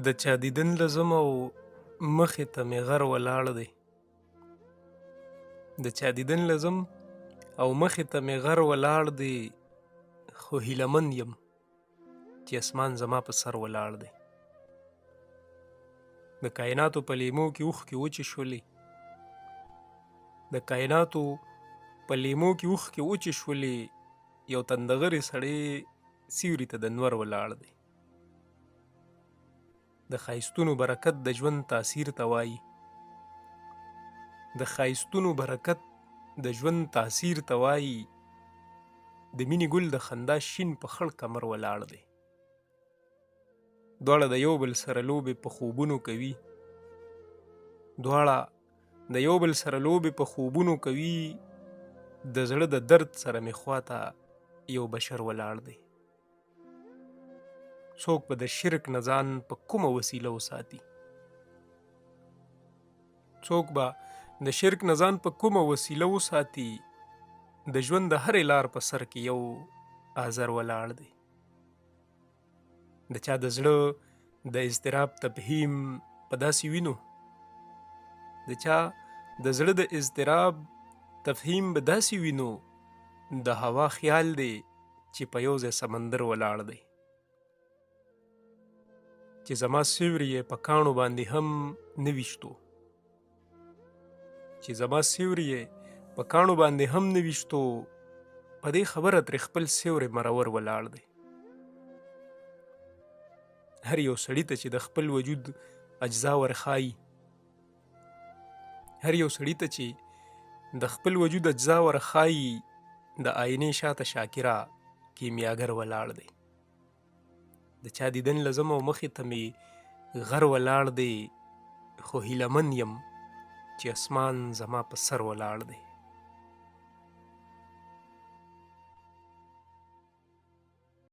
د چا دیدن لزم او مخې ته مې غر ولاړ دی. د چا دیدن لزم او مخې ته مې غر ولاړ دی، خو هیلهمن یم چې اسمان زما په سر ولاړ دی. د کائناتو په لیمو کې اوښکې وچې شولې، د کائناتو په لیمو کې اوښکې وچې شولې، یو تندغرې سړی سیوري ته د نور ولاړ دی. د ښایستونو برکت د ژوند تاثیر ته وایي، د ښایستونو برکت د ژوند تاثیر ته وایي. د مینې ګل د خندا شین په خړ کمر ولاړ دی. دواړه د یو بل سره لوبې په خوبونو کوي، دواړه د یو بل سره لوبې په خوبونو کوي. د زړه د درد سره مې خواته یو بشر ولاړ دی. څوک به د شرک نه ځان په کومه وسیله وساتي، څوک به د شرک نه ځان په کومه وسیله وساتي. د ژوند د هرې لار په سر کې یو آزر ولاړ دی. د چا د زړه د اضطراب تفهیم په داسې وینو، د چا د زړه د اضطراب تفهیم به داسې وینو. د هوا خیال دی چې په یو ځای سمندر ولاړ دی. چې زما سیوری یې په کاڼو باندې هم نه ویشتو، چې زما سیوری یې په کاڼو باندې هم نه ویشتو. په دې خبره ترې خپل سیوری مرور ولاړ دی. هر یو سړي ته چې د خپل وجود اجزا ورخایي، هر یو سړي ته چې د خپل وجود اجزا ورخایي، د آینې شاته شاکره کیمیاګر ولاړ دی. د چا دیدن لزم او مخې ته مې غر ولاړ دی، خو هیلهمن یم چې اسمان زما په سر ولاړ دی.